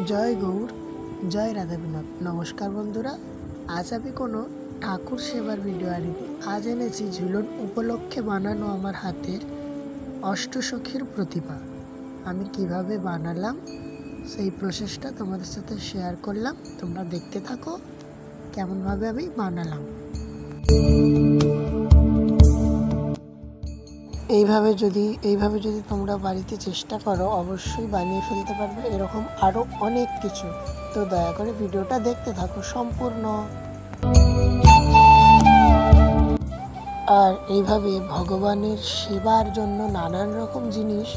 জয় গৌর, জয় রাধা বিনোদ। নমস্কার বন্ধুরা, আজ আমি কোনো ঠাকুর সেবার ভিডিও আনিনি। আজ এনেছি ঝুলন উপলক্ষে বানানো আমার হাতের অষ্টসখীর প্রতিমা। আমি কিভাবে বানালাম সেই প্রসেসটা তোমাদের সাথে শেয়ার করলাম। তোমরা দেখতে থাকো কেমনভাবে আমি বানালাম। এইভাবে যদি তোমরা বাড়িতে চেষ্টা করো অবশ্যই বানিয়ে ফেলতে পারবে এরকম আরও অনেক কিছু। তো দয়া করে ভিডিওটা দেখতে থাকো সম্পূর্ণ। আর এইভাবে ভগবানের সেবার জন্য নানান রকম জিনিস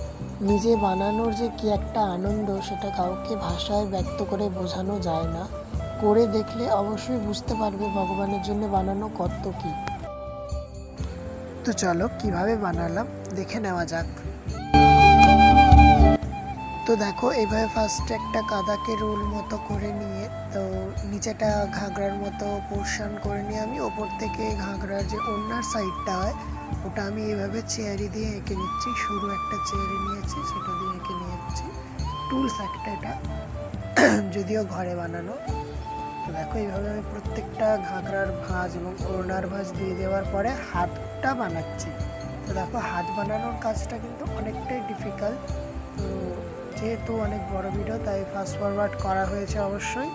নিজে বানানোর যে কি একটা আনন্দ, সেটা কাউকে ভাষায় ব্যক্ত করে বোঝানো যায় না। করে দেখলে অবশ্যই বুঝতে পারবে ভগবানের জন্য বানানো কত কি। তো চলো কিভাবে বানালাম দেখে নেওয়া যাক। তো দেখো এইভাবে ফার্স্ট একটা কাদাকে রোল মতো করে নিয়ে, তো নিচেটা ঘাগরার মতো পোর্শন করে নিয়ে আমি ওপর থেকে ঘাগরার যে ওনার সাইডটা হয় ওটা আমি এইভাবে চেয়ারি দিয়ে এঁকে নিচ্ছি। সরু একটা চেয়ারি নিয়েছি, সেটা দিয়ে এঁকে নিয়েছি। টুলস একটা, এটা যদিও ঘরে বানানো। তো দেখো এইভাবে আমি প্রত্যেকটা ঘাগরার ভাঁজ এবং ওড়নার ভাঁজ দিয়ে দেওয়ার পরে হাতটা বানাচ্ছি। তো দেখো হাত বানানোর কাজটা কিন্তু অনেকটাই ডিফিকাল্ট। তো যেহেতু অনেক বড় ভিডিও তাই ফাস্ট ফরওয়ার্ড করা হয়েছে অবশ্যই।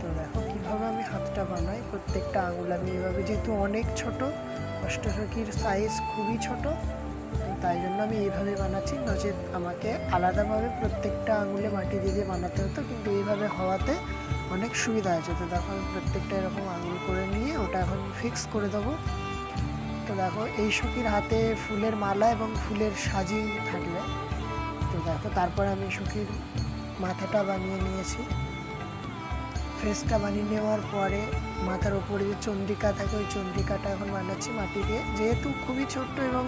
তো দেখো কীভাবে আমি হাতটা বানাই। প্রত্যেকটা আঙুল আমি এইভাবে, যেহেতু অনেক ছোট, অষ্টসখীর সাইজ খুবই ছোট, তাই জন্য আমি এইভাবে বানাচ্ছি। নচেত আমাকে আলাদাভাবে প্রত্যেকটা আঙুলে মাটি দিয়ে বানাতে হতো, কিন্তু এইভাবে হওয়াতে অনেক সুবিধা আছে। তো দেখো আমি প্রত্যেকটা এরকম আঙুল করে নিয়ে ওটা এখন ফিক্স করে দেবো। তো দেখো এই সখীর হাতে ফুলের মালা এবং ফুলের সাজি থাকবে। তো দেখো তারপরে আমি সখীর মাথাটা বানিয়ে নিয়েছি। ফেসটা বানিয়ে নেওয়ার পরে মাথার ওপরে যে চন্দ্রিকা থাকে ওই চন্দ্রিকাটা এখন বানাচ্ছি মাটি দিয়ে। যেহেতু খুবই ছোট্ট এবং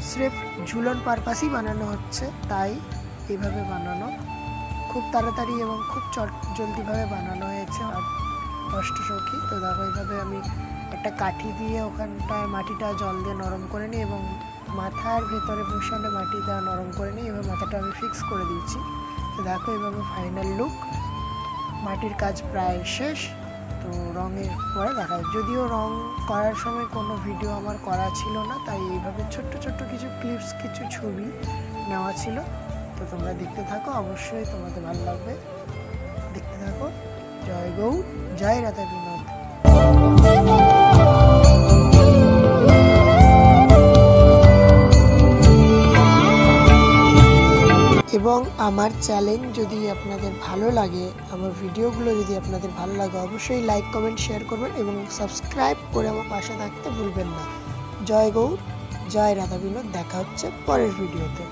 স্রেফ ঝুলন পারপাসই বানানো হচ্ছে, তাই এইভাবে বানানো খুব তাড়াতাড়ি এবং খুব জলদিভাবে বানানো হয়েছে অষ্টসখী। তো দেখো এইভাবে আমি একটা কাঠি দিয়ে ওখানটায় মাটিটা জল দিয়ে নরম করে নিই এবং মাথার ভেতরে বসালে মাটি দেওয়া নরম করে নিই। এবার মাথাটা আমি ফিক্স করে দিয়েছি। তো দেখো এইভাবে ফাইনাল লুক। মাটির কাজ প্রায় শেষ। তো রঙের পরে দেখা যায়, যদিও রং করার সময় কোনো ভিডিও আমার করা ছিল না, তাই এইভাবে ছোট্ট ছোট্ট কিছু ক্লিপস, কিছু ছবি নেওয়া ছিল। তো তোমরা দেখতে থাকো, অবশ্যই তোমাদের ভালো লাগবে। দেখতে থাকো। জয় গৌর, জয় রাধা বিনোদ। এবং আমার চ্যানেল যদি আপনাদের ভালো লাগে, আমার ভিডিওগুলো যদি আপনাদের ভালো লাগে, অবশ্যই লাইক, কমেন্ট, শেয়ার করবেন এবং সাবস্ক্রাইব করে আমার পাশে থাকতে ভুলবেন না। জয় গৌর, জয় রাধা বিনোদ। দেখা হচ্ছে পরের ভিডিওতে।